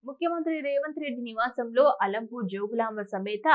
ముఖ్యమంత్రి రేవంత్ రెడ్డి నివాసంలో అలంపూర్ జోగులాంబ సమేత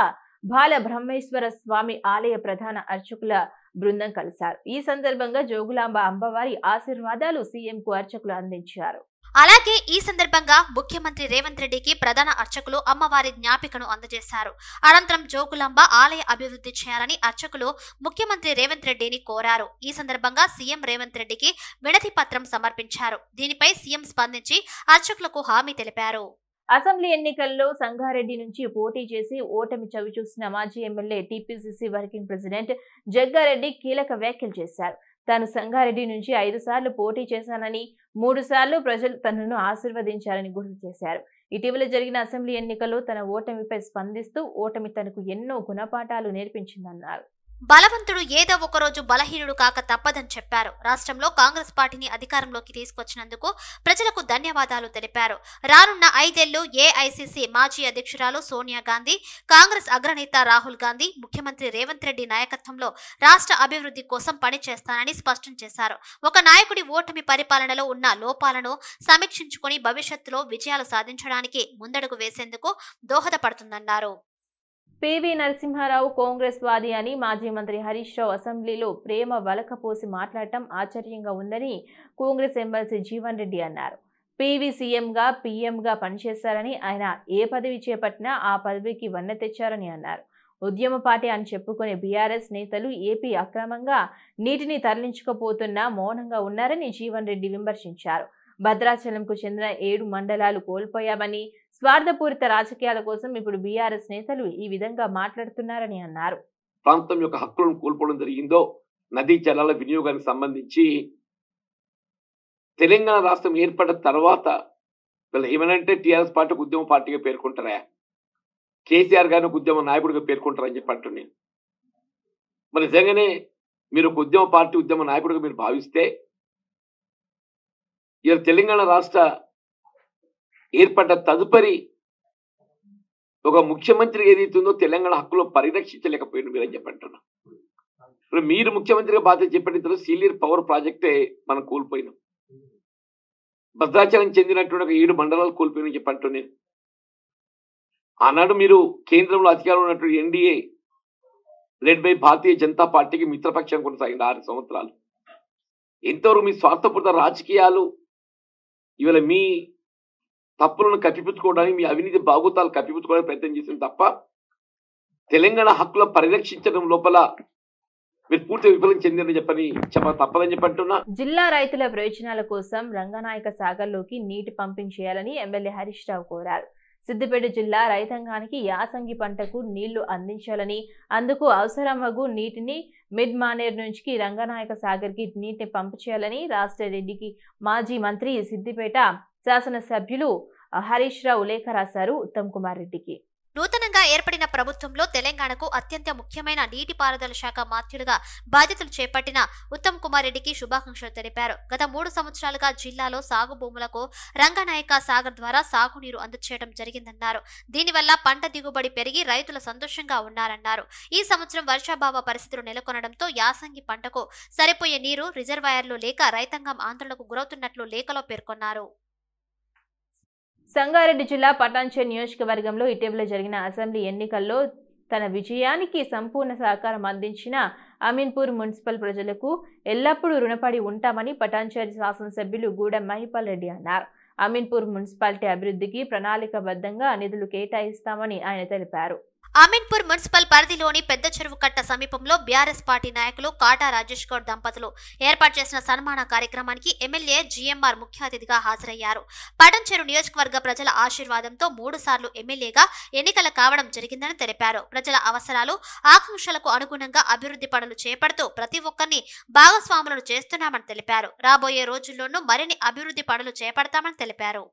బాల బ్రహ్మేశ్వర స్వామి ఆలయ ప్రధాన అర్చకుల బృందం కలిశారు. ఈ సందర్భంగా జోగులాంబ అమ్మవారి ఆశీర్వాదాలు సీఎంకు అర్చకులు అందించారు. అలాగే ఈ సందర్భంగా ముఖ్యమంత్రి రేవంత్ రెడ్డికి ప్రధాన అర్చకులు అమ్మవారి జ్ఞాపికను అందజేశారు. అనంతరం జోగులాంబ ఆలయ అభివృద్ధి చేయాలని అర్చకులు ముఖ్యమంత్రి రేవంత్ రెడ్డిని కోరారు. ఈ సందర్భంగా సీఎం రేవంత్ రెడ్డికి వినతి పత్రం సమర్పించారు. దీనిపై సీఎం స్పందించి అర్చకులకు హామీ తెలిపారు. అసెంబ్లీ ఎన్నికల్లో సంగారెడ్డి నుంచి పోటీ చేసి ఓటమి చవిచూసిన మాజీ MLA TPCC working president Jaggareddy కీలక వ్యాఖ్యలు చేశారు. తాను సంగారెడ్డి నుంచి 5 సార్లు పోటీ చేశానని, 3 సార్లు ప్రజలు తనను ఆశీర్వదించారని గుర్తు చేశారు. ఇటీవల జరిగిన అసెంబ్లీ ఎన్నికల్లో తన ఓటమిపై స్పందిస్తూ ఓటమి తనకు ఎన్నో గుణపాఠాలు నేర్పించిందన్నారు. బలవంతుడు ఏదో ఒకరోజు బలహీనుడు కాక తప్పదని చెప్పారు. రాష్ట్రంలో కాంగ్రెస్ పార్టీని అధికారంలోకి తీసుకొచ్చినందుకు ప్రజలకు ధన్యవాదాలు తెలిపారు. రానున్న 5 ఏళ్లు ఏఐసీసీ మాజీ అధ్యక్షురాలు సోనియా గాంధీ, కాంగ్రెస్ అగ్రనేత రాహుల్ గాంధీ, ముఖ్యమంత్రి రేవంత్ రెడ్డి నాయకత్వంలో రాష్ట్ర అభివృద్ధి కోసం పనిచేస్తానని స్పష్టం చేశారు. ఒక నాయకుడి ఓటమి పరిపాలనలో ఉన్న లోపాలను సమీక్షించుకుని భవిష్యత్తులో విజయాలు సాధించడానికి ముందడుగు వేసేందుకు దోహదపడుతుందన్నారు. పివి నరసింహారావు కాంగ్రెస్ వాది అని మాజీ మంత్రి హరీష్ రావు అసెంబ్లీలో ప్రేమ వలకపోసి మాట్లాడటం ఆశ్చర్యంగా ఉందని కాంగ్రెస్ ఎమ్మెల్సీ జీవన్ రెడ్డి అన్నారు. పివి సీఎంగా పీఎంగా పనిచేశారని, ఆయన ఏ పదవి చేపట్టినా ఆ పదవికి వన్నె తెచ్చారని అన్నారు. ఉద్యమ పార్టీ అని చెప్పుకునే బీఆర్ఎస్ నేతలు ఏపీ అక్రమంగా నీటిని తరలించకపోతున్నా మౌనంగా ఉన్నారని జీవన్ రెడ్డి విమర్శించారు. భద్రాచలంకు చెందిన 7 మండలాలు కోల్పోయామని, స్వార్థపూరిత రాజకీయాల కోసం ఇప్పుడు బీఆర్ఎస్ నేతలు ఈ విధంగా మాట్లాడుతున్నారని అన్నారు. ప్రాంతం యొక్క హక్కులను కోల్పోవడం జరిగిందో, నదీ జలాల వినియోగానికి సంబంధించి తెలంగాణ రాష్ట్రం ఏర్పడిన తర్వాత వీళ్ళు ఏమనంటే టీఆర్ఎస్ పార్టీకి ఉద్యమ పార్టీగా పేర్కొంటారా, కేసీఆర్ గారిని ఒక ఉద్యమ నాయకుడిగా పేర్కొంటారని చెప్పి అంటున్నాను. మరి నిజంగానే మీరు ఒక ఉద్యమ పార్టీ ఉద్యమ నాయకుడిగా మీరు భావిస్తే ఇలా తెలంగాణ రాష్ట్ర ఏర్పడ్డ తదుపరి ఒక ముఖ్యమంత్రి ఏదైతుందో తెలంగాణ హక్కులో పరిరక్షించలేకపోయింది మీరని చెప్పంటున్నా. ఇప్పుడు మీరు ముఖ్యమంత్రిగా బాధ్యత చెప్పిన తర్వాత సీలియర్ పవర్ ప్రాజెక్టే మనం కోల్పోయినాం. భద్రాచలం చెందినటువంటి ఒక 7 మండలాలు కోల్పోయినని చెప్పంటున్నాను నేను. ఆనాడు మీరు కేంద్రంలో అధికారంలో ఉన్నటువంటి NDA led by Bharatiya Janata పార్టీకి మిత్రపక్షం కొనసాగింది 6 సంవత్సరాలు. ఎంతవరకు మీ స్వార్థపూరిత రాజకీయాలు ఇవాళ మీ తప్పులను కప్పిపుచ్చుకోవడానికి, మీ అవినీతి బాగోతాలు కప్పిపుచ్చుకోవడానికి ప్రయత్నం చేసింది తప్ప తెలంగాణ హక్కులను పరిరక్షించడం లోపల మీరు పూర్తి విఫలం చెందిందని చెప్పని తప్పదని చెప్పంటున్నా. జిల్లా రైతుల ప్రయోజనాల కోసం రంగనాయక సాగర్లోకి నీటి పంపింగ్ చేయాలని ఎమ్మెల్యే హరీష్ రావు కోరారు. సిద్దిపేట జిల్లా రైతాంగానికి యాసంగి పంటకు నీళ్లు అందించాలని, అందుకు అవసరమగు నీటిని మిడ్ మానేర్ నుంచి రంగనాయక సాగర్కి నీటిని పంపు చేయాలని రాష్ట్ర రెడ్డికి మాజీ మంత్రి సిద్దిపేట శాసనసభ్యులు హరీష్ రావు లేఖ రాశారు ఉత్తమ్ కుమార్ రెడ్డికి. నూతనంగా ఏర్పడిన ప్రభుత్వంలో తెలంగాణకు అత్యంత ముఖ్యమైన నీటిపారుదల శాఖ మంత్రులుగా బాధ్యతలు చేపట్టిన ఉత్తమ్ కుమార్ రెడ్డికి శుభాకాంక్షలు తెలిపారు. గత 3 సంవత్సరాలుగా జిల్లాలో సాగు భూములకు రంగనాయక సాగర్ ద్వారా సాగునీరు అందచేయడం జరిగిందన్నారు. దీనివల్ల పంట దిగుబడి పెరిగి రైతులు సంతోషంగా ఉన్నారన్నారు. ఈ సంవత్సరం వర్షాభావ పరిస్థితులు నెలకొనడంతో యాసంగి పంటకు సరిపోయే నీరు రిజర్వాయర్లు లేక రైతాంగం ఆందోళనకు గురవుతున్నట్లు లేఖలో పేర్కొన్నారు. సంగారెడ్డి జిల్లా పటాన్చెరు నియోజకవర్గంలో ఇటీవల జరిగిన అసెంబ్లీ ఎన్నికల్లో తన విజయానికి సంపూర్ణ సహకారం అందించిన అమీన్పూర్ మున్సిపల్ ప్రజలకు ఎల్లప్పుడూ రుణపడి ఉంటామని పటాన్చెరు శాసనసభ్యులు గూడెం మహిపాల్ రెడ్డి అన్నారు. అమీన్పూర్ మున్సిపాలిటీ అభివృద్ధికి ప్రణాళికాబద్ధంగా నిధులు కేటాయిస్తామని ఆయన తెలిపారు. అమీన్పూర్ మున్సిపల్ పరిధిలోని పెద్ద చెరువు కట్ట సమీపంలో బీఆర్ఎస్ పార్టీ నాయకులు కాటా రాజేష్ గౌడ్ దంపతులు ఏర్పాటు చేసిన సన్మాన కార్యక్రమానికి ఎమ్మెల్యే జీఎంఆర్ ముఖ్య అతిథిగా హాజరయ్యారు. పటాన్చెరు నియోజకవర్గ ప్రజల ఆశీర్వాదంతో 3 సార్లు ఎమ్మెల్యేగా ఎన్నికలు కావడం జరిగిందని తెలిపారు. ప్రజల అవసరాలు, ఆకాంక్షలకు అనుగుణంగా అభివృద్ధి పనులు చేపడుతూ ప్రతి ఒక్కరిని భాగస్వాములను చేస్తున్నామని తెలిపారు. రాబోయే రోజుల్లోనూ మరిన్ని అభివృద్ధి పనులు చేపడతామని తెలిపారు.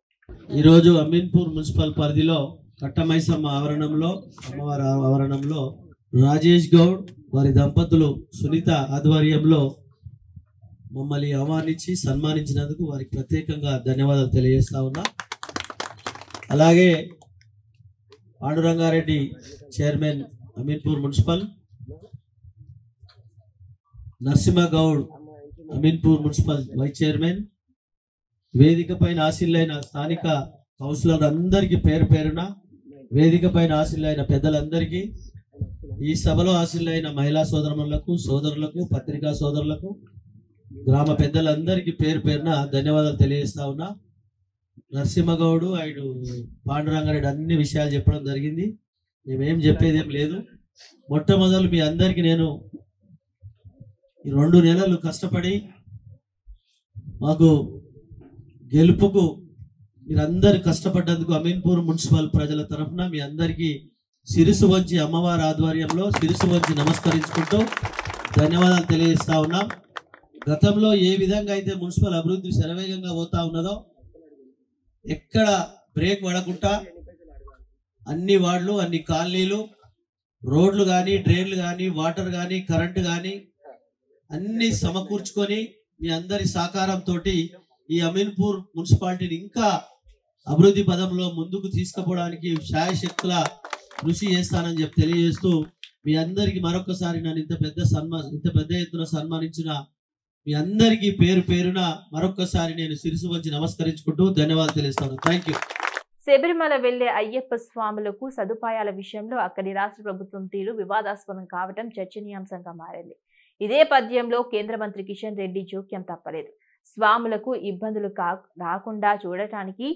ఈ రోజు అమీన్పూర్ మున్సిపల్ పరిధిలో కట్టమైసమ్మ అమ్మవారి ఆవరణంలో రాజేష్ గౌడ్ వారి దంపతులు సునీత ఆధ్వర్యంలో మమ్మల్ని ఆహ్వానించి సన్మానించినందుకు వారికి ప్రత్యేకంగా ధన్యవాదాలు తెలియజేస్తా ఉన్నా. అలాగే Pandurangareddy chairman Ameenpur municipal, Narasimhagoud Ameenpur municipal vice chairman, వేదిక పైన ఆశీలైన స్థానిక కౌన్సిలర్ అందరికీ పేరు పేరున, వేదిక పైన ఆశీలైన పెద్దలందరికీ, ఈ సభలో ఆశీలైన మహిళా సోదరులకు, పత్రికా సోదరులకు, గ్రామ పెద్దలందరికీ పేరు పేరున ధన్యవాదాలు తెలియజేస్తా ఉన్నా. నరసింహగౌడ్ అండ్ పాండురంగారెడ్డి అన్ని విషయాలు చెప్పడం జరిగింది. మేమేం చెప్పేదేం లేదు. మొట్టమొదలు మీ అందరికీ నేను ఈ 2 నెలలు కష్టపడి మాకు గెలుపుకు మీరందరూ కష్టపడ్డందుకు అమీన్పూర్ మున్సిపల్ ప్రజల తరఫున మీ అందరికీ శిరసు వంచి అమ్మవారి ఆధ్వర్యంలో శిరసు వంచి నమస్కరించుకుంటూ ధన్యవాదాలు తెలియజేస్తా ఉన్నాం. గతంలో ఏ విధంగా అయితే మున్సిపల్ అభివృద్ధి శరవేగంగా పోతా ఉన్నదో, ఎక్కడ బ్రేక్ పడకుండా అన్ని వార్డులు, అన్ని కాలనీలు, రోడ్లు కానీ, డ్రైన్లు కానీ, వాటర్ కానీ, కరెంటు కానీ అన్ని సమకూర్చుకొని మీ అందరి సహకారంతో ఈ అమీన్పూర్ మున్సిపాలిటీని ఇంకా అభివృద్ధి పదంలో ముందుకు తీసుకుపోవడానికి శాయశక్తుల కృషి చేస్తానని చెప్పి తెలియజేస్తూ, మీ అందరికీ మరొకసారి నన్ను ఇంత పెద్ద ఎత్తున సన్మానించిన మీ అందరికీ పేరు పేరున మరొకసారి నేను శిరసు వంచి నమస్కరించుకుంటూ ధన్యవాదాలు తెలియజేస్తాను. Thank you. శబరిమల వెళ్లే అయ్యప్ప స్వాములకు సదుపాయాల విషయంలో అక్కడి రాష్ట్ర ప్రభుత్వం తీరు వివాదాస్పదం కావడం చర్చనీయాంశంగా మారింది. ఇదే పద్యంలో కేంద్ర మంత్రి కిషన్ రెడ్డి జోక్యం తప్పలేదు. స్వాములకు ఇబ్బందులు రాకుండా చూడటానికి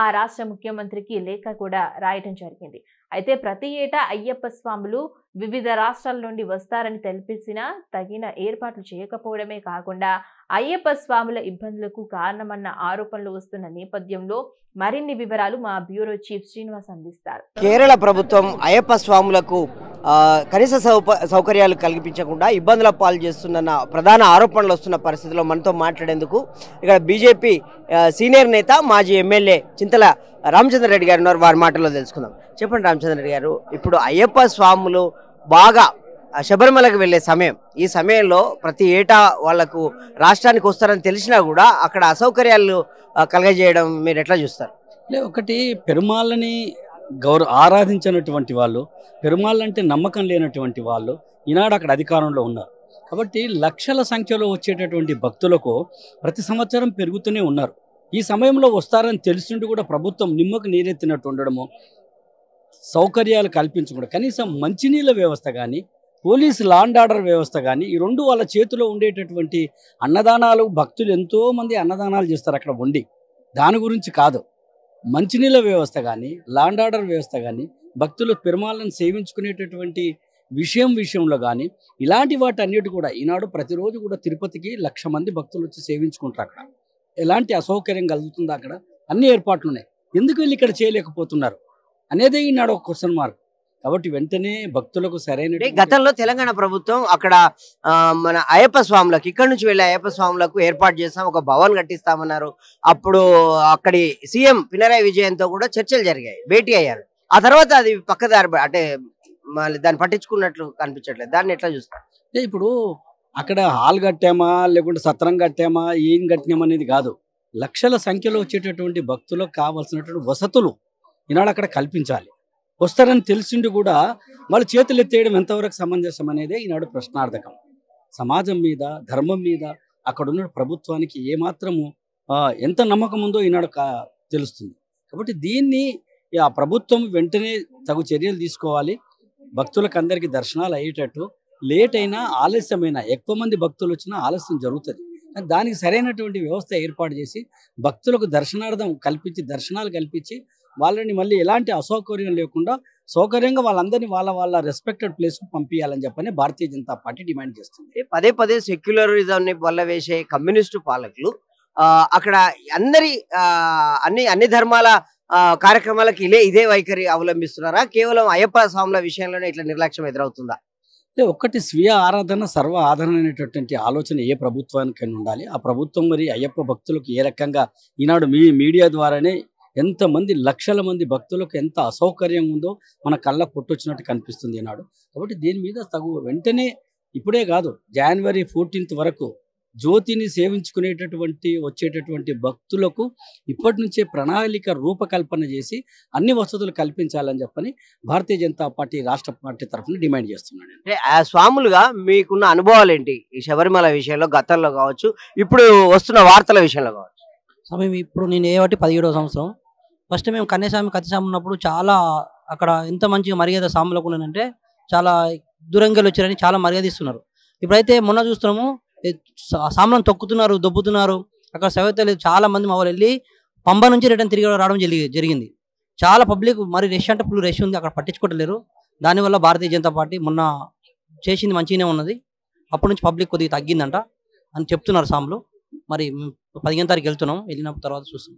ఆ రాష్ట్ర ముఖ్యమంత్రికి లేఖ కూడా రాయటం జరిగింది. అయితే ప్రతి ఏటా అయ్యప్ప స్వాములు వివిధ రాష్ట్రాల నుండి వస్తారని తెలిపినా తగిన ఏర్పాట్లు చేయకపోవడమే కాకుండా అయ్యప్ప స్వాముల ఇబ్బందులకు కారణమన్న ఆరోపణలు వస్తున్న నేపథ్యంలో మరిన్ని వివరాలు మా బ్యూరో చీఫ్ శ్రీనివాస్ అందిస్తారు. కేరళ ప్రభుత్వం అయ్యప్ప స్వాములకు కనీస సౌకర్యాలు కల్పించకుండా ఇబ్బందుల పాలు చేస్తున్న ప్రధాన ఆరోపణలు వస్తున్న పరిస్థితిలో మనతో మాట్లాడేందుకు ఇక్కడ బీజేపీ సీనియర్ నేత, మాజీ ఎమ్మెల్యే చింతల రామచంద్ర రెడ్డి గారు ఉన్నారు. వారి మాటల్లో తెలుసుకుందాం. చెప్పండి రామచంద్ర రెడ్డి గారు, ఇప్పుడు అయ్యప్ప స్వాములు బాగా శబరిమలకు వెళ్ళే సమయం, ఈ సమయంలో ప్రతి ఏటా వాళ్లకు రాష్ట్రానికి వస్తారని తెలిసినా కూడా అక్కడ అసౌకర్యాలు కలగజేయడం మీరు ఎట్లా చూస్తారు? ఒకటి, పెరుమాళ్ళని ఆరాధించినటువంటి వాళ్ళు, పెరుమాళ్ళంటే నమ్మకం లేనటువంటి వాళ్ళు ఈనాడు అక్కడ అధికారంలో ఉన్నారు. కాబట్టి లక్షల సంఖ్యలో వచ్చేటటువంటి భక్తులకు ప్రతి సంవత్సరం పెరుగుతూనే ఉన్నారు. ఈ సమయంలో వస్తారని తెలిసిండి కూడా ప్రభుత్వం నిమ్మకు నీరెత్తినట్టు ఉండడము, సౌకర్యాలు కల్పించకుండా కనీసం మంచినీళ్ళ వ్యవస్థ కానీ, పోలీస్ లా అండ్ ఆర్డర్ వ్యవస్థ కానీ, ఈ రెండు వాళ్ళ చేతిలో ఉండేటటువంటి అన్నదానాలు, భక్తులు ఎంతోమంది అన్నదానాలు చేస్తారు అక్కడ ఉండి, దాని గురించి కాదు. మంచినీళ్ళ వ్యవస్థ కానీ, లా అండ్ ఆర్డర్ వ్యవస్థ కానీ, భక్తులు పెరుమాళ్ళను సేవించుకునేటటువంటి విషయంలో కానీ, ఇలాంటి వాటి అన్నిటి కూడా ఈనాడు ప్రతిరోజు కూడా తిరుపతికి 1,00,000 మంది భక్తులు వచ్చి సేవించుకుంటారు. అక్కడ ఎలాంటి అసౌకర్యం కలుగుతుందో, అక్కడ అన్ని ఏర్పాట్లు ఉన్నాయి. ఎందుకు వీళ్ళు ఇక్కడ చేయలేకపోతున్నారు అనేదే ఈనాడు ఒక క్వశ్చన్ మార్క్. కాబట్టి వెంటనే భక్తులకు సరైన, గతంలో తెలంగాణ ప్రభుత్వం అక్కడ మన అయ్యప్ప స్వాములకు, ఇక్కడ నుంచి వెళ్ళే అయ్యప్ప స్వాములకు ఏర్పాటు చేస్తాం, ఒక భవన్ కట్టిస్తామన్నారు. అప్పుడు అక్కడి సీఎం పినరాయి విజయన్తో కూడా చర్చలు జరిగాయి, భేటీ అయ్యారు. ఆ తర్వాత అది పక్కదారి, అంటే మళ్ళీ దాన్ని పట్టించుకున్నట్లు కనిపించట్లేదు. దాన్ని ఎట్లా చూస్తారు? ఇప్పుడు అక్కడ హాల్ కట్టామా లేకుంటే సత్రం కట్టామా, ఏం కట్టినామనేది కాదు. లక్షల సంఖ్యలో వచ్చేటటువంటి భక్తులకు కావాల్సినటువంటి వసతులు ఈనాడు అక్కడ కల్పించాలి. వస్తారని తెలిసిండి కూడా వాళ్ళు చేతులు ఎత్తేయడం ఎంతవరకు సమంజసం అనేదే ఈనాడు ప్రశ్నార్థకం. సమాజం మీద, ధర్మం మీద అక్కడ ఉన్న ప్రభుత్వానికి ఏమాత్రము ఎంత నమ్మకం ఉందో ఈనాడు తెలుస్తుంది. కాబట్టి దీన్ని ఆ ప్రభుత్వం వెంటనే తగు చర్యలు తీసుకోవాలి. భక్తులకు అందరికీ దర్శనాలు అయ్యేటట్టు, లేట్ అయినా ఆలస్యమైనా, ఎక్కువ మంది భక్తులు వచ్చినా ఆలస్యం జరుగుతుంది. దానికి సరైనటువంటి వ్యవస్థ ఏర్పాటు చేసి భక్తులకు దర్శనార్థం కల్పించి, దర్శనాలు కల్పించి, వాళ్ళని మళ్ళీ ఎలాంటి అసౌకర్యం లేకుండా సౌకర్యంగా వాళ్ళందరినీ వాళ్ళ రెస్పెక్టెడ్ ప్లేస్కు పంపించాలని చెప్పని భారతీయ జనతా పార్టీ డిమాండ్ చేస్తుంది. పదే పదే సెక్యులరిజంని వల్ల వేసే కమ్యూనిస్టు పాలకులు అక్కడ అన్ని ధర్మాల కార్యక్రమాలకు ఇదే వైఖరి అవలంబిస్తున్నారా? కేవలం అయ్యప్ప స్వాముల విషయంలోనే ఇట్లా నిర్లక్ష్యం ఎదురవుతుందా? ఒక్కటి, స్వీయ ఆరాధన సర్వ ఆదరణ అనేటటువంటి ఆలోచన ఏ ప్రభుత్వానికైనా ఉండాలి. ఆ ప్రభుత్వం మరి అయ్యప్ప భక్తులకు ఏ రకంగా ఈనాడు మీడియా ద్వారానే ఎంతమంది లక్షల మంది భక్తులకు ఎంత అసౌకర్యం ఉందో మన కళ్ళ కొట్టొచ్చినట్టు కనిపిస్తుంది ఈనాడు. కాబట్టి దీని మీద వెంటనే, ఇప్పుడే కాదు, January 14th వరకు జ్యోతిని సేవించుకునేటటువంటి వచ్చేటటువంటి భక్తులకు ఇప్పటి నుంచే ప్రణాళిక రూపకల్పన చేసి అన్ని వసతులు కల్పించాలని చెప్పని భారతీయ జనతా పార్టీ రాష్ట్ర పార్టీ తరఫున డిమాండ్ చేస్తున్నాడు. అంటే ఆ స్వాములుగా మీకున్న అనుభవాలు ఏంటి ఈ శబరిమల విషయంలో, గతంలో కావచ్చు, ఇప్పుడు వస్తున్న వార్తల విషయంలో కావచ్చు? సమయం ఇప్పుడు నేను ఏవటి 17వ సంవత్సరం ఫస్ట్ మేము కన్యాస్వామి కత్తిస్వామి ఉన్నప్పుడు చాలా అక్కడ ఎంత మంచిగా మర్యాద స్వాములకు ఉన్నదంటే చాలా దూరంగా వచ్చారని చాలా మర్యాద ఇస్తున్నారు. ఇప్పుడైతే మొన్న చూస్తున్నాము సాములను తొక్కుతున్నారు, దొబ్బుతున్నారు. అక్కడ సవ్యత లేదు. చాలా మంది మా వాళ్ళు వెళ్ళి పంబ నుంచి రిటర్న్ తిరిగి రావడం జరిగింది. చాలా పబ్లిక్ మరి రష్ అంటే ఫుల్ రష్ ఉంది, అక్కడ పట్టించుకోవట్లేరు. దానివల్ల భారతీయ జనతా పార్టీ మొన్న చేసింది మంచిగానే ఉన్నది. అప్పటి నుంచి పబ్లిక్ కొద్దిగా తగ్గిందంట అని చెప్తున్నారు సాములు. మరి 15వ తారీఖు వెళ్తున్నాం, వెళ్ళినప్పుడు తర్వాత చూస్తాం.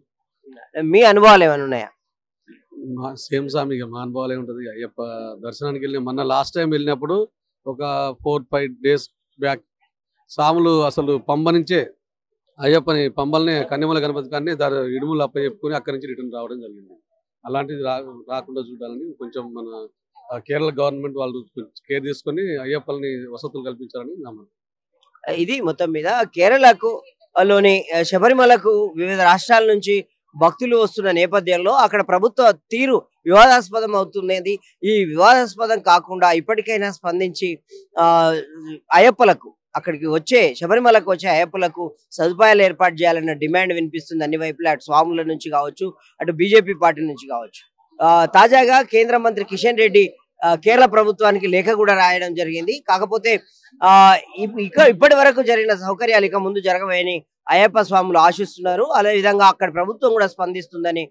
మీ అనుభవాలు ఏమైనా ఉన్నాయా? సేమ్ సామి ఇక మా అనుభవాలు ఏముంటుంది. అయ్యప్ప దర్శనానికి వెళ్ళిన మొన్న లాస్ట్ టైం వెళ్ళినప్పుడు ఒక 4-5 days బ్యాక్ సాములు అసలు పంబ నుంచే అయ్యప్పని పంబల్ని కన్యమల గణపతి కానీ ఇడుములు అప్ప చెప్పుకొని అక్కడి నుంచి రిటర్న్ రావడం జరిగింది. అలాంటిది రాకుండా చూడాలని కొంచెం మన కేరళ గవర్నమెంట్ వాళ్ళు కేర్ తీసుకొని అయ్యప్పల్ని వసతులు కల్పించాలని నమ్మకం. ఇది మొత్తం మీద కేరళకు లోని శబరిమలకు వివిధ రాష్ట్రాల నుంచి భక్తులు వస్తున్న నేపథ్యంలో అక్కడ ప్రభుత్వ తీరు వివాదాస్పదం అవుతున్నది. ఈ వివాదాస్పదం కాకుండా ఇప్పటికైనా స్పందించి అయ్యప్పలకు అక్కడికి వచ్చే శబరిమలకు వచ్చే అయ్యప్పలకు సదుపాయాలు ఏర్పాటు చేయాలన్న డిమాండ్ వినిపిస్తుంది అన్ని వైపులా, అటు స్వాముల నుంచి కావచ్చు, అటు బీజేపీ పార్టీ నుంచి కావచ్చు. తాజాగా కేంద్ర మంత్రి కిషన్ రెడ్డి కేరళ ప్రభుత్వానికి లేఖ కూడా రాయడం జరిగింది. కాకపోతే ఇప్పటి వరకు జరిగిన సౌకర్యాలు ఇక ముందు జరగవని అయ్యప్ప స్వాములు ఆశిస్తున్నారు. అదే విధంగా అక్కడ ప్రభుత్వం కూడా స్పందిస్తుందని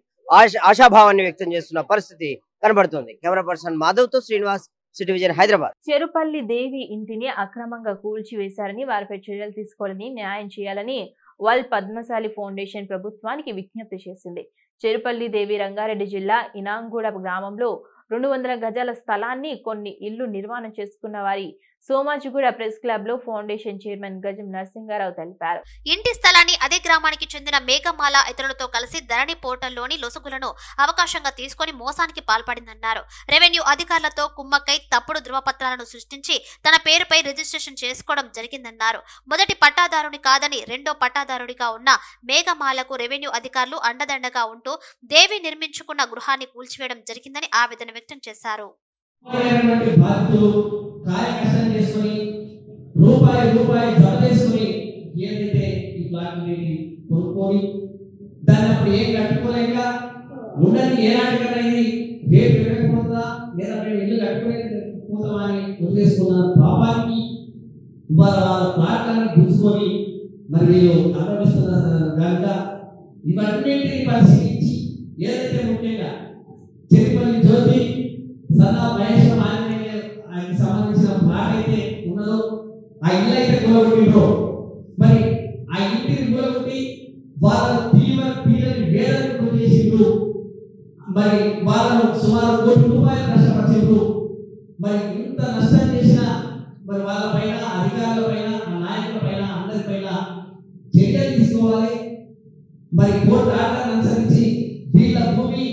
ఆశాభావాన్ని వ్యక్తం చేస్తున్న పరిస్థితి కనబడుతుంది. కెమెరా పర్సన్ మాధవ్తో శ్రీనివాస్, సిటీ విజన్, హైదరాబాద్. చెరుపల్లి దేవి ఇంటిని అక్రమంగా కూల్చివేశారని, వారిపై చర్యలు తీసుకోవాలని, న్యాయం చేయాలని వరల్డ్ పద్మశాలి ఫౌండేషన్ ప్రభుత్వానికి విజ్ఞప్తి చేసింది. చెరుపల్లి దేవి రంగారెడ్డి జిల్లా ఇనాంగూడ గ్రామంలో 200 గజాల స్థలాన్ని కొన్ని ఇళ్లు నిర్మాణం చేసుకున్న వారి సోమాజిగూడ ప్రెస్ క్లబ్ లో ఫౌండేషన్ చైర్మన్ గజం నరసింగారావు తెలిపారు. ఇంటి స్థలాన్ని అదే గ్రామానికి చెందిన మేఘమాల ఇతరులతో కలిసి ధరణి పోర్టల్లోని లొసుగులను అవకాశంగా తీసుకుని మోసానికి పాల్పడిందన్నారు. రెవెన్యూ అధికారులతో కుమ్మక్కై తప్పుడు ధృవపత్రాలను సృష్టించి తన పేరుపై రిజిస్ట్రేషన్ చేసుకోవడం జరిగిందన్నారు. మొదటి పట్టాదారుని కాదని రెండో పట్టాదారుడిగా ఉన్న మేఘమాలకు రెవెన్యూ అధికారులు అండదండగా ఉంటూ దేవి నిర్మించుకున్న గృహాన్ని కూల్చివేయడం జరిగిందని ఆవేదన వ్యక్తం చేశారు. రూపాయి జమ చేసుకుని ఏదైతే ఈ ప్లాట్ కొనుక్కొని దాన్ని అప్పుడు ఏం కట్టుకోలేక ఉండని ఏనాటికన్నా ఇది రేపు ఇవ్వకపోతుందా లేదా మేము ఇల్లు కట్టుకోలేకపోతామా అని వదిలేసుకున్న పాపానికి వాళ్ళ ప్లాట్లని గుంజుకొని మరి వీళ్ళు అనుభవిస్తున్నారు కనుక ఇవన్నింటినీ పరిశీలించి ఏదైతే ముఖ్యంగా చెరుపల్లి జ్యోతి సదా మహేశ్వర ఆయనకి సంబంధించిన ప్లాట్ అయితే ఉన్నదో ఆ ఇల్లు అయితే కూలగొట్టిండ్రో మరి ఆ ఇంటిని కూలగొట్టి వాళ్ళ పీడని వేదనకు చేసిండ్రు. మరి వాళ్ళను సుమారు ₹1 నష్టపరిచిండ్రు. మరి ఇంత నష్టం చేసిన మరి వాళ్ళ పైన, అధికారుల పైన, నాయకుల పైన, అందరిపైన చర్యలు తీసుకోవాలి. మరి కోర్టు ఆర్డర్ అనుసరించి వీళ్ళ భూమి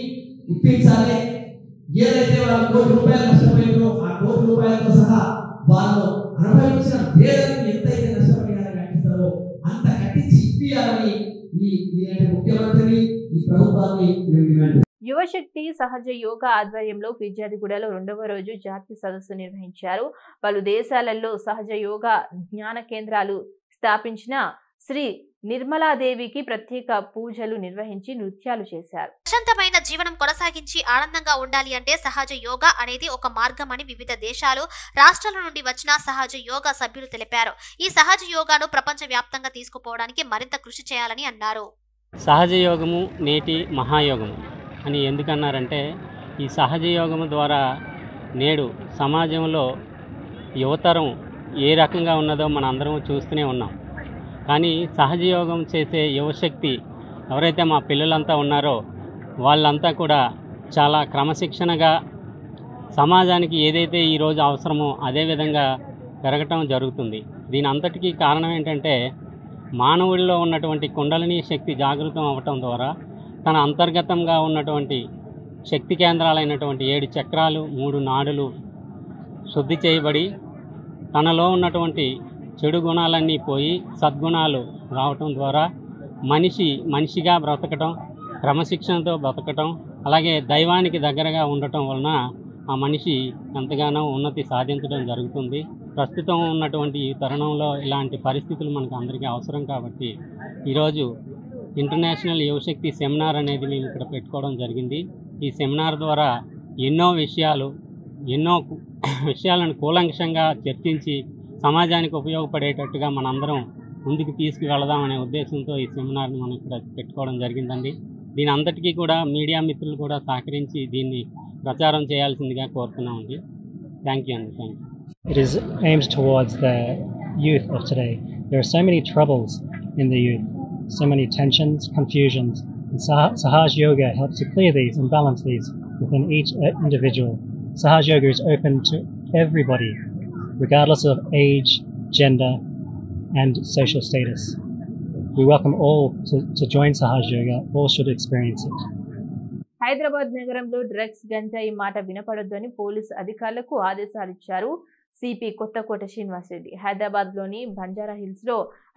ఇప్పించాలి. ఏదైతే వాళ్ళు ₹1 నష్టపోయిందో ఆ ₹1 సహా వాళ్ళు అనుభవించిన వేదనకు ఎంతైతే నష్టపరిహారం కట్టిస్తారో అంత కట్టించి ఇప్పియాలని ఈ ముఖ్యమంత్రిని, ఈ ప్రభుత్వాన్ని డిమాండ్. యువశక్తి సహజ యోగా ఆధ్వర్యంలో ఫిర్యాదిగూడలో 2వ రోజు జాతీయ సదస్సు నిర్వహించారు. పలు దేశాలలో సహజ యోగా జ్ఞాన కేంద్రాలు స్థాపించిన శ్రీ నిర్మలాదేవికి ప్రత్యేక పూజలు నిర్వహించి నృత్యాలు చేశారు. ప్రశాంతమైన జీవనం కొనసాగించి ఆనందంగా ఉండాలి అంటే సహజ యోగా అనేది ఒక మార్గం అని వివిధ దేశాలు, రాష్ట్రాల నుండి వచ్చిన సహజ యోగా సభ్యులు తెలిపారు. ఈ సహజ యోగాను ప్రపంచవ్యాప్తంగా తీసుకుపోవడానికి మరింత కృషి చేయాలని అన్నారు. సహజ యోగము నేటి మహాయోగము అని ఎందుకన్నారంటే ఈ సహజ యోగము ద్వారా నేడు సమాజంలో యువతరం ఏ రకంగా ఉన్నదో మన అందరం చూస్తూనే ఉన్నాం. కానీ సహజ యోగం చేసే యువశక్తి ఎవరైతే మా పిల్లలంతా ఉన్నారో వాళ్ళంతా కూడా చాలా క్రమశిక్షణగా సమాజానికి ఏదైతే ఈరోజు అవసరమో అదే విధంగా పెరగటం జరుగుతుంది. దీని అంతటికీ కారణం ఏంటంటే మానవుడిలో ఉన్నటువంటి కుండలిని శక్తి జాగృతం అవ్వటం ద్వారా తన అంతర్గతంగా ఉన్నటువంటి శక్తి కేంద్రాలైనటువంటి 7 చక్రాలు, 3 నాడులు శుద్ధి చేయబడి తనలో ఉన్నటువంటి చెడు గుణాలన్నీ పోయి సద్గుణాలు రావటం ద్వారా మనిషిగా బ్రతకటం, క్రమశిక్షణతో బ్రతకటం, అలాగే దైవానికి దగ్గరగా ఉండటం వలన ఆ మనిషి ఎంతగానో ఉన్నతి సాధించడం జరుగుతుంది. ప్రస్తుతం ఉన్నటువంటి ఈ తరుణంలో ఇలాంటి పరిస్థితులు మనకు అందరికీ అవసరం కాబట్టి ఈరోజు ఇంటర్నేషనల్ యువశక్తి సెమినార్ అనేది మేము ఇక్కడ పెట్టుకోవడం జరిగింది. ఈ సెమినార్ ద్వారా ఎన్నో విషయాలను కూలంకషంగా చర్చించి సమాజానికి ఉపయోగపడేటట్టుగా మనందరం ముందుకు తీసుకువెళదామనే ఉద్దేశంతో ఈ సెమినార్ని మనం ఇక్కడ పెట్టుకోవడం జరిగిందండి. దీని అంతటికీ కూడా మీడియా మిత్రులు కూడా సహకరించి దీన్ని ప్రచారం చేయాల్సిందిగా కోరుతున్నామండి. థ్యాంక్ యూ అండి. Thank you. It is aimed towards the youth of today. There are so many troubles in the youth, so many tensions, confusions, and Sahaj Yoga helps to clear these and balance these within each individual. Sahaj Yoga is open to everybody, regardless of age, gender, and social status. We welcome all to join Sahaj Yoga. All should experience it. Hyderabad నగరంలో drugs గంజాయి మాట వినపడొద్దని police అధికారులకు ఆదేశాలు ఇచ్చారు CP Kothakota Srinivasa Reddy. హైదరాబాద్లోని బంజారా హిల్స్లో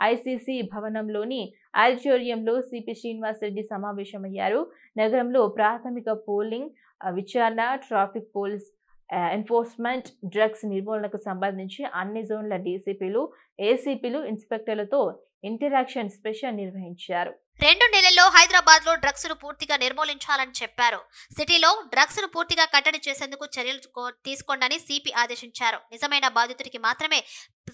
ICC భవనంలోని ఆడిటోరియంలో CP Srinivasa Reddy సమావేశమయ్యారు. నగరంలో ప్రాథమిక పోలింగ్, విచారణ, ట్రాఫిక్ పోలీస్ ఎన్ఫోర్స్మెంట్, డ్రగ్స్ నిర్మూలనకు సంబంధించి అన్ని జోన్ల డీసీపీలు, ఏసీపీలు, ఇన్స్పెక్టర్లతో ఇంటరాక్షన్ స్పెషల్ నిర్వహించారు. 2 నెలల్లో హైదరాబాద్ లో డ్రగ్స్ ను పూర్తిగా నిర్మూలించాలని చెప్పారు. సిటీలో డ్రగ్స్ ను పూర్తిగా కట్టడి చేసేందుకు చర్యలు తీసుకోండి సిపి ఆదేశించారు. నిజమైన బాధితుడికి మాత్రమే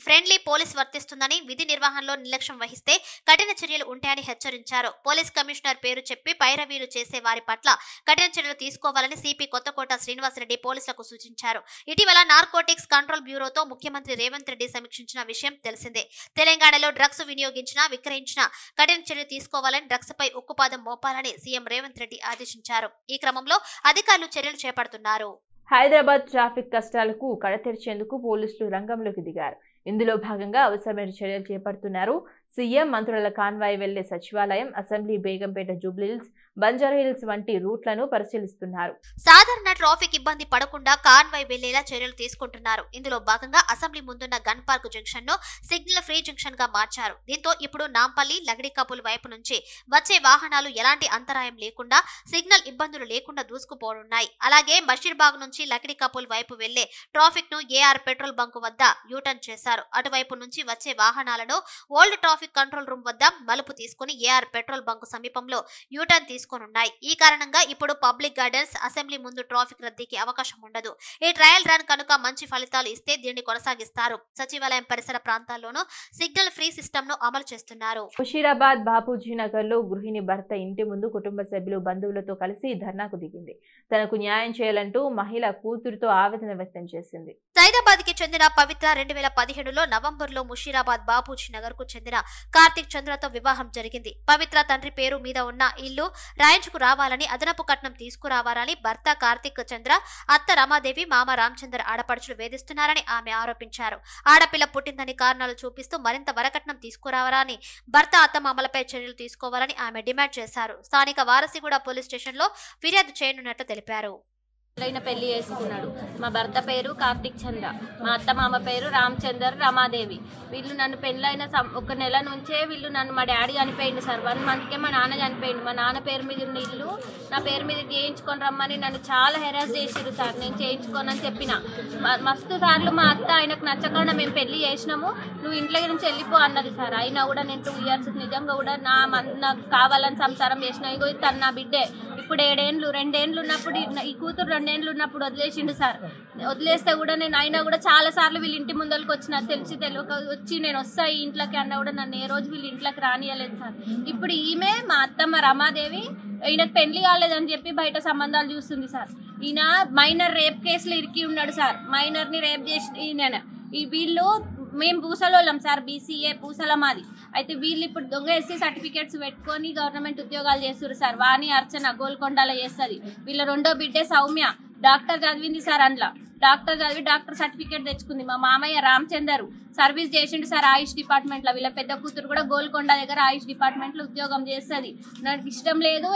ఫ్రెండ్లీ పోలీస్ వర్తిస్తుందని, విధి నిర్వహణలో నిర్లక్ష్యం వహిస్తే కఠిన చర్యలు ఉంటాయని హెచ్చరించారు. పోలీస్ కమిషనర్ పేరు చెప్పి పైరవీలు చేసే వారి పట్ల కఠిన చర్యలు తీసుకోవాలని సిపి కొత్తకోట శ్రీనివాసరెడ్డి పోలీసులకు సూచించారు. ఇటీవల నార్కోటిక్స్ కంట్రోల్ బ్యూరోతో ముఖ్యమంత్రి రేవంత్ రెడ్డి సమీక్షించిన విషయం తెలిసిందే. తెలంగాణలో డ్రగ్స్ వినియోగించినా, విక్రయించినా కఠిన చర్యలు తీసుకోవాలని, డ్రగ్స్ పై ఉక్కుపాదం మోపాలని సీఎం రేవంత్ రెడ్డి ఆదేశించారు. ఈ క్రమంలో అధికారులు చర్యలు చేపడుతున్నారు. హైదరాబాద్ ట్రాఫిక్ కష్టాలకు కడతెరిచేందుకు పోలీసులు రంగంలోకి దిగారు. ఇందులో భాగంగా అవసరమైన చర్యలు చేపడుతున్నారు. సీఎం మంత్రుల కాన్వాయ్ వెళ్లే సచివాలయం, అసెంబ్లీ, బేగంపేట, జూబ్లీహిల్స్, బంజారాహిల్స్ వంటి రూట్లను పరిశీలిస్తున్నారు. సాధారణ ట్రాఫిక్ ఇబ్బంది పడకుండా కాన్వాయ్ వెళ్లేలా చర్యలు తీసుకుంటున్నారు. ఇందులో భాగంగా అసెంబ్లీ ముందున్న గన్ పార్క్ జంక్షన్ ను సిగ్నల్ ఫ్రీ జంక్షన్ గా మార్చారు. దీంతో ఇప్పుడు నాంపల్లి, లగడికపుల్ వైపు నుంచి వచ్చే వాహనాలు ఎలాంటి అంతరాయం లేకుండా, సిగ్నల్ ఇబ్బందులు లేకుండా దూసుకుపోనున్నాయి. అలాగే బషీర్బాగ్ నుంచి లగడికపుల్ వైపు వెళ్లే ట్రాఫిక్ ను ఏఆర్ పెట్రోల్ బంక్ వద్ద యూటర్న్ చేశారు. అటువైపు నుంచి వచ్చే వాహనాలను ఓల్డ్ ట్రాఫిక్ కంట్రోల్ రూమ్ వద్ద మలుపు తీసుకుని ఏఆర్ పెట్రోల్ బంక్ సమీపంలో యూటర్న్ తీసుకోనున్నాయి. ఈ కారణంగా ఇప్పుడు పబ్లిక్ గార్డెన్స్, అసెంబ్లీ ముందు ట్రాఫిక్ రద్దీకి అవకాశం ఉండదు. ఈ ట్రయల్ రన్ కనుక మంచి ఫలితాలు ఇస్తే దీన్ని కొనసాగిస్తారు. సచివాలయం పరిసర ప్రాంతాల్లోనూ సిగ్నల్ ఫ్రీ సిస్టమ్ ను అమలు చేస్తున్నారు. ముషీరాబాద్ బాపూజీ నగర్ లో గృహిణి భర్త ఇంటి ముందు కుటుంబ సభ్యులు, బంధువులతో కలిసి ధర్నాకు దిగింది. తనకు న్యాయం చేయాలంటూ మహిళ కూతురుతో ఆవేదన వ్యక్తం చేసింది. సైదాబాద్ కి చెందిన పవిత్ర 2015లో నవంబర్లో ముషీరాబాద్ బాపూజీ నగర్ కు చెందిన కార్తిక్ చంద్రతో వివాహం జరిగింది. పవిత్ర తండ్రి పేరు మీద ఉన్న ఇల్లు రాయించుకు రావాలని, అదనపు కట్నం తీసుకురావాలని భర్త కార్తిక్ చంద్ర, అత్త రమాదేవి, మామ రామచంద్ర ఆడపడుచులు వేధిస్తున్నారని ఆమె ఆరోపించారు. ఆడపిల్ల పుట్టిందని కారణాలు చూపిస్తూ మరింత వరకట్నం తీసుకురావాలని, భర్త అత్తమామలపై చర్యలు తీసుకోవాలని ఆమె డిమాండ్ చేశారు. స్థానిక వారసిగూడ పోలీస్ స్టేషన్లో ఫిర్యాదు చేయనున్నట్లు తెలిపారు. పెళ్లి చేసుకున్నాడు. మా భర్త పేరు కార్తిక్ చంద్ర, మా అత్తమామ పేరు రామచందర్, రమాదేవి. వీళ్ళు నన్ను పెళ్ళైన 1 నెల నుంచే వీళ్ళు నన్ను, మా డాడీ చనిపోయింది సార్, 1 మంత్కే మా నాన్న చనిపోయింది. మా నాన్న పేరు మీద ఉన్న ఇల్లు నా పేరు మీద చేయించుకొని రమ్మని నన్ను చాలా హెరాస్ చేసిరు సార్. నేను చేయించుకోనని చెప్పిన మస్తు సార్లు మా అత్త ఆయనకు నచ్చకుండా మేము పెళ్లి చేసినాము, నువ్వు ఇంట్లో నుంచి వెళ్ళిపో అన్నది సార్. అయినా కూడా నేను 2 ఇయర్స్ నిజంగా కూడా నాకు కావాలని సంసారం చేసిన. ఇగో తను నా బిడ్డే. ఇప్పుడు 7 ఏళ్ళు 2 ఏళ్ళు ఉన్నప్పుడు, ఈ కూతురు 2 ఏళ్ళు ఉన్నప్పుడు వదిలేసిండు సార్. వదిలేస్తే కూడా నేను అయినా కూడా చాలా సార్లు వీళ్ళ ఇంటి ముందరికి వచ్చిన, తెలియక వచ్చి నేను వస్తా ఈ ఇంట్లోకి అన్నా కూడా నన్ను ఏ రోజు వీళ్ళ ఇంట్లోకి రానియలేదు సార్. ఇప్పుడు ఈమె మా అత్తమ్మ రమాదేవి ఈయనకు పెళ్లి కాలేదని చెప్పి బయట సంబంధాలు చూస్తుంది సార్. ఈయన మైనర్ రేప్ కేసులు ఇరికి ఉన్నాడు సార్. మైనర్ని రేప్ చేసి ఈయన వీళ్ళు, మేము పూసలోళ్ళం సార్, బీసీఏ పూసల మాది. అయితే వీళ్ళు ఇప్పుడు దొంగ ఎస్సీ సర్టిఫికేట్స్ పెట్టుకొని గవర్నమెంట్ ఉద్యోగాలు చేస్తున్నారు సార్. వాణి అర్చన గోల్కొండలో చేస్తుంది. వీళ్ళ 2వ బిడ్డే సౌమ్య డాక్టర్ చదివింది సార్. అందులో డాక్టర్ చదివి డాక్టర్ సర్టిఫికేట్ తెచ్చుకుంది. మా మామయ్య రామచందర్ సర్వీస్ చేసిండు సార్ ఆయుష్ డిపార్ట్మెంట్లో. వీళ్ళ పెద్ద కూతురు కూడా గోల్కొండ దగ్గర ఆయుష్ డిపార్ట్మెంట్లో ఉద్యోగం చేస్తుంది. నాకు ఇష్టం లేదు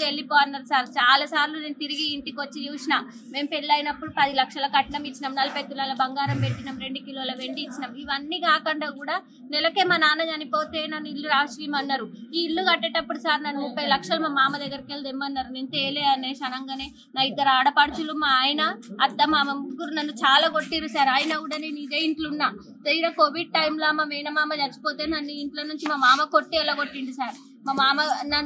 వెళ్ళిపో అన్నారు సార్. చాలా సార్లు నేను తిరిగి ఇంటికి వచ్చి చూసిన. మేము పెళ్ళైనప్పుడు 10 లక్షల కట్నం ఇచ్చినాం, 40 తులాల బంగారం పెట్టినాం, 2 కిలోల వెండి ఇచ్చినాం. ఇవన్నీ కాకుండా కూడా నెలకే మా నాన్న చనిపోతే నన్ను ఇల్లు రాసిమన్నారు. ఈ ఇల్లు కట్టేటప్పుడు సార్ నన్ను 30 లక్షలు మా మామ దగ్గరికి వెళ్ళి తెమ్మన్నారు. నేను తేలే అనేసి అనగానే నా 2 ఆడపడుచులు, మా ఆయన, అత్త, మామ ముగ్గురు నన్ను చాలా కొట్టిరు సార్. అయినా కూడా నేను ఇదే ఇంట్లో ఉన్నా. తీరా కోవిడ్ టైంలో మా మేనమామ చచ్చిపోతే నన్ను ఇంట్లో నుంచి మా మామ కొట్టి ఎలా కొట్టిండు సార్. మా మామ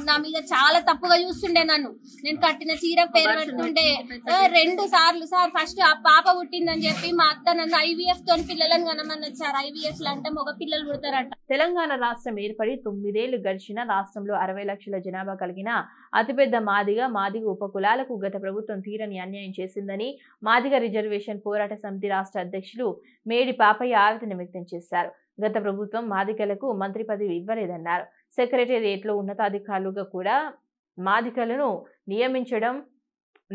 నా మీద చాలా తప్పుగా చూస్తుండే నన్ను. నేను కట్టిన చీర పేరు పెడుతుండే 2 సార్లు. సార్ ఫస్ట్ ఆ పాప పుట్టిందని చెప్పి మా అత్త నన్ను IVF తోని పిల్లలను కనమన్నది సార్. IVF లో అంటే మగ పిల్లలు పుడతారంట. తెలంగాణ రాష్ట్రం ఏర్పడి 9 ఏళ్లు గడిచిన రాష్ట్రంలో 60 లక్షల జనాభా కలిగిన అతిపెద్ద మాదిగ ఉపకులాలకు గత ప్రభుత్వం తీరని అన్యాయం చేసిందని మాదిగ రిజర్వేషన్ పోరాట సమితి రాష్ట్ర అధ్యక్షులు మేడి పాపయ్య ఆవేదన వ్యక్తం చేశారు. గత ప్రభుత్వం మాదిగలకు మంత్రి పదవి ఇవ్వలేదన్నారు. సెక్రటేరియట్లో ఉన్నతాధికారులుగా కూడా మాదిగలను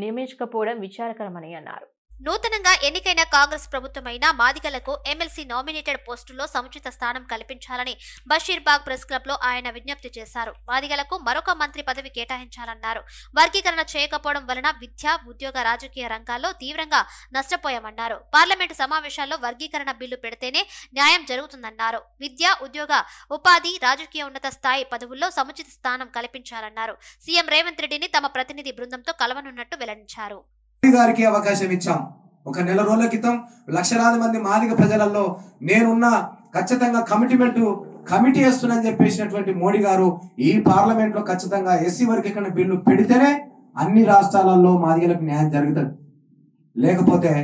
నియమించకపోవడం విచారకరమని అన్నారు. నూతనంగా ఎన్నికైన కాంగ్రెస్ ప్రభుత్వమైన మాదిగలకు ఎమ్మెల్సీ నామినేటెడ్ పోస్టుల్లో సముచిత స్థానం కల్పించాలని బషీర్బాగ్ ప్రెస్ క్లబ్ లో ఆయన విజ్ఞప్తి చేశారు. మాదిగలకు మరొక మంత్రి పదవి కేటాయించాలన్నారు. వర్గీకరణ చేయకపోవడం వలన విద్య, ఉద్యోగ, రాజకీయ రంగాల్లో తీవ్రంగా నష్టపోయామన్నారు. పార్లమెంటు సమావేశాల్లో వర్గీకరణ బిల్లు పెడితేనే న్యాయం జరుగుతుందన్నారు. విద్య, ఉద్యోగ, ఉపాధి, రాజకీయ ఉన్నత స్థాయి పదవుల్లో సముచిత స్థానం కల్పించాలన్నారు. సీఎం రేవంత్ రెడ్డిని తమ ప్రతినిధి బృందంతో కలవనున్నట్టు వెల్లడించారు. గారికి అవకాశం ఇచ్చాం. ఒక నెల రోజుల క్రితం లక్షలాది మంది మాదిగ ప్రజలలో నేనున్న ఖచ్చితంగా కమిటీ వేస్తున్నని చెప్పేసినటువంటి మోడీ గారు ఈ పార్లమెంట్ లో ఖచ్చితంగా ఎస్సీ వర్గీకరణ బిల్లు పెడితేనే అన్ని రాష్ట్రాలలో మాదిగలకు న్యాయం జరుగుతుంది. లేకపోతే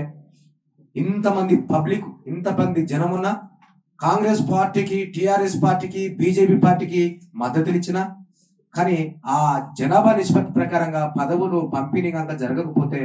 ఇంతమంది పబ్లిక్, ఇంతమంది జనమున్న కాంగ్రెస్ పార్టీకి, టిఆర్ఎస్ పార్టీకి, బీజేపీ పార్టీకి మద్దతునిచ్చిన కానీ ఆ జనాభా నిష్పత్తి ప్రకారంగా పదవులు పంపిణీ కనుక జరగకపోతే